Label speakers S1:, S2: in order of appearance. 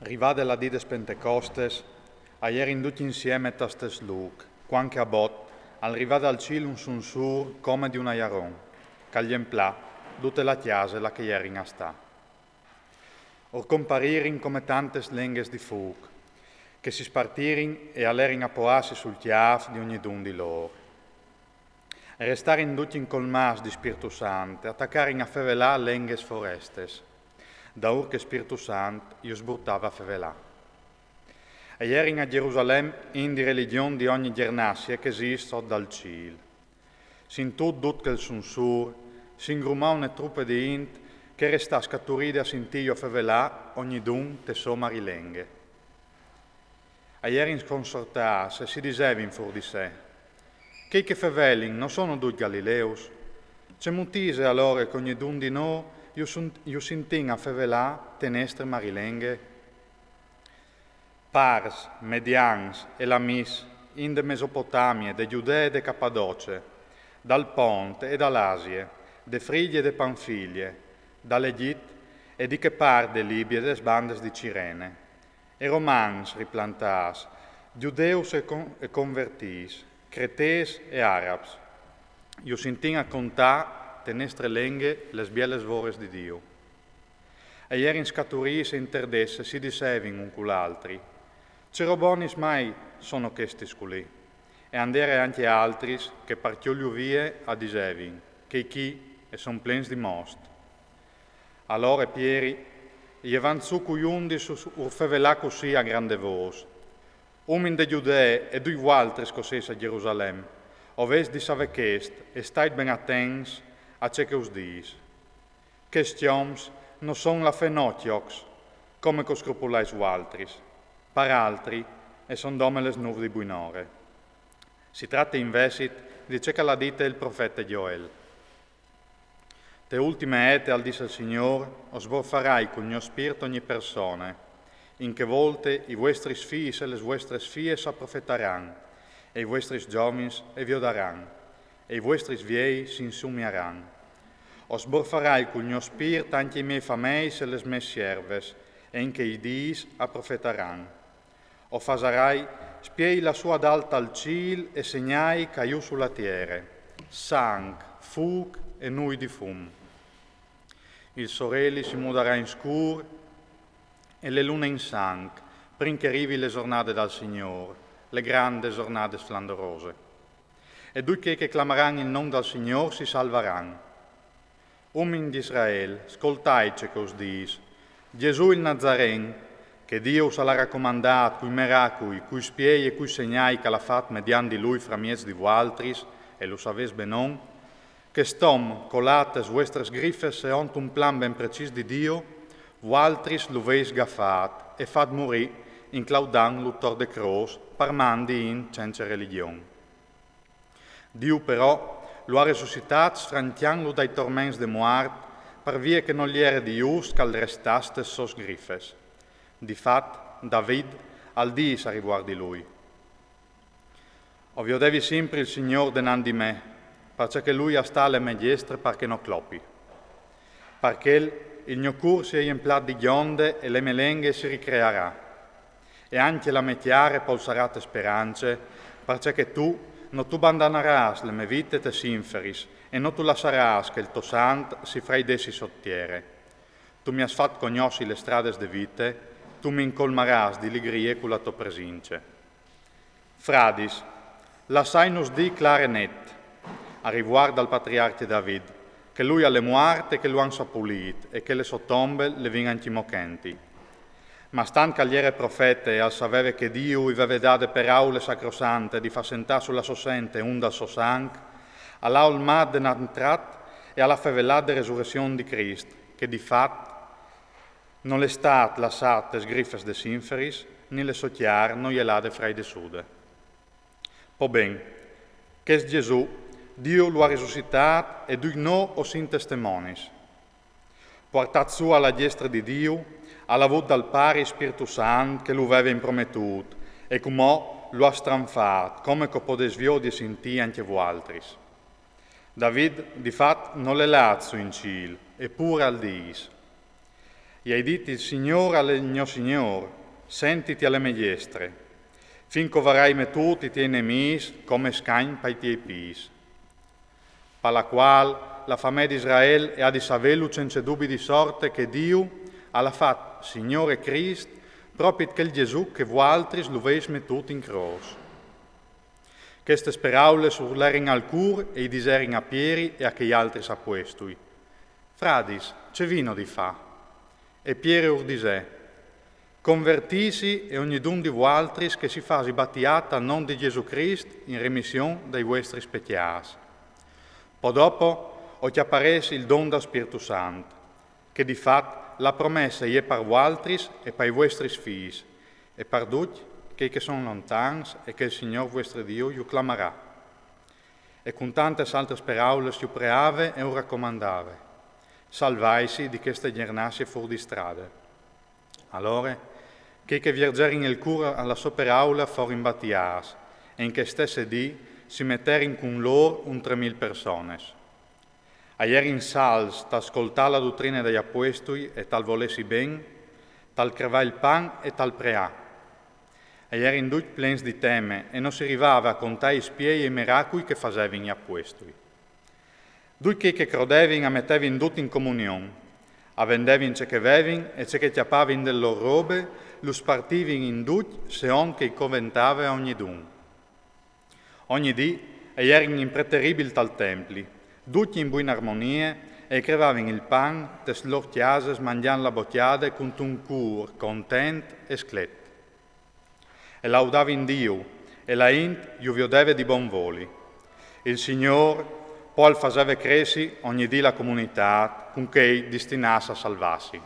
S1: Rivade la dides Pentecostes, ieri tutti insieme tastes luc, quanche a bot, al rivade al cielo un sunsur come di un aiaron, cagliemplà, tutte la chiase la che ieri in sta. Or comparirin come tantes lenghes di fuc, che si spartirin e allerin a poassi sul chiaf di ogni dun di loro. E restarin tutti in colmas di Spiritu Santo, attaccarin a fevelà lenghes forestes, da ur che Spiritu Santo io sburtava a fevelà. E ierin a Gerusalemme in di religione di ogni gernassia che esiste dal ciel. Sin tut che il sunsur, sin grumà une truppe di int, che resta scatturide a sintiglio a fevelà ogni dun te so marilenghe. E ierin sconsortasse si disevin fur di sé, che fevelin non sono due Galileus? C'è mutise allora che ogni dun di noi io sintin a fevelà tenestre marilenghe? Pars, Medians e Lamis, in de Mesopotamie, de Giudee e de Cappadoce, dal Ponte e dall'Asie, de Friglie e de Panfilie, dall'Egitto e di che par de Libie e des bandes di Cirene, e Romans riplantas, Giudeus e convertis, Cretes e Arabs. Io sintin a contà tenestre lenghe les bielles vores di Dio. E ieri in scaturis e interdesse si dissevin un cull'altri. Cerobonis mai sono chesti sculi. E andere anche altris che partio vie a disevin, che chi e son plens di most. Allora Pieri, ievan su cui undis urfevelà così a grande vos. Umin de Giudee e dui altri scosses a Gerusalemme, oves di savechest e stait ben attents a ce che us dis. Questioms non son la fenotiox, come co scrupulais altris, par altri e son domeles nuv di buinore. Si tratta invesit di ce che la dite il profeta Joel. Te ultime ete al disse il Signor, o sborfarai con mio spirito ogni persone, in che volte i vostri figli e le vostre figlie s'approfetaran, e i vostri giovins e viodaran, e i vostri viei si insumiaran. O sborfarai col mio spirito anche i miei fameis e le mie serves, e in che i diis approfetaran. O fasarai, spiei la sua d'alta al ciel e segnai caiù sulla tiere, sang, fug e nui di fum. Il sorelli si mudarà in scur e le lune in sang, prin che arrivi le giornate dal Signore, le grandi giornate splendorose. E tutti che clameranno il nome del Signore si salveranno. Uomini di Israele, ascoltai ce che us dis. Gesù il Nazaren, che Dio us l'ha raccomandato, cui miracoli, cui spiei e cui segnai che l'ha fatto mediante lui fra mies di voaltris, e lo saves benon, che stom colates vostres griffes e ont un plan ben precis di Dio, voaltris lo veis gaffat e fat morì in claudan l'uttor de cross, parmandi in senza religione. Dio però lo ha resuscitat sfrantianlo dai torments de muart, per via che non gli era di just cal restaste sos griffes. Difat, David al dis a riguardo di lui. Ovvio devi sempre il Signor denan di me, perché lui ha sta le mie diestre perché non cloppi. Perché il mio cur si è emplat di gionde e le mie lenghe si ricreerà. E anche la mia chiare polsarate speranze, perché tu non tu abbandoneras le mie vite te sinferis, e non tu lasceras che il tuo sant si fra i dessi sottiere. Tu mi has fatto conosci le strade de vite, tu mi incolmaras di ligrie con la tua presince. Fradis, lasciai nos di clare net, a riguardo al patriarca David, che lui alle muerte che lo han sapulit e che le sue tombe le vingan mochenti. Ma stan cagliere profete e al savere che Dio vi aveva dato per aule sacrosante di far sentare sulla sua sente un dal suo sang, all'aul mad n'antrat e alla fevelà de resurrezione di Cristo, che di fatto non le stat lasciate sgriffes de sinferis, ni le sottiar non glielade frei de sude. Po ben, che es Gesù, Dio lo ha risuscitato e dui no o sin testimonis. Portat su alla diestra di Dio, alla vot dal pari Spiritu Santo che lo aveva impromettuto, e come lo ha stranfat, come che può desvio di sentì anche voaltris. David, di fatto, non le lazzo in ciel, eppure al dis. E hai dit il Signore al mio Signore, sentiti alle meiestre, finché varai me tutti i tuoi nemici come scagn pai tiei pis. Per la qual la famiglia di Israele ha di savello senza dubbi di sorte che Dio ha fatto Signore Cristo proprio che il Gesù che voi altri lo veis mettuto in croce. Queste speraule surlerin al cur e i diserin a Pieri e a che gli altri s'appuestui. Fradis, c'è vino di fa. E Pieri urdisè, convertisi e ogni dun di voi altri che si fasi battiata al nome di Gesù Cristo in remissione dei vostri specchias. Poi dopo o ti apparesi il don da Spirito Santo, che di fatto la promessa è per voi altri e per i vostri figli, e per tutti che sono lontani e che il Signore vostro Dio gli clamarà. E con tante altre speraule si preave e raccomandava, salvaisi di queste gernassie fuori di strade. Allora, che viergeri nel cuore alla sua peraula fuori in battias, e in che stesse dì si metterin con loro 3.000 persone. Aier in sals, t'ascoltà la dottrina degli apostoli e tal volessi ben, tal crevà il pan e tal preà. Aier in tutti plens di teme e non si arrivava a contare i spiei e i miracoli che facevano gli apostoli. Tutti che credevano a mettevano tutti in comunione, a vendevano ciò che avevano e ciò che chiappavano delle loro robe, lo spartivano in tutti se on che conventava ogni dun. Ogni dì erano impreteribili tal templi, tutti in buona armonia e crevavano il pan, tes loro chiases mangiando la bocchiade con un cuore contento e scletto. E laudavano Dio e la int gli vedeva di buon voli. Il Signore poi faceva crescere ogni dì la comunità con che destinasse a salvarsi.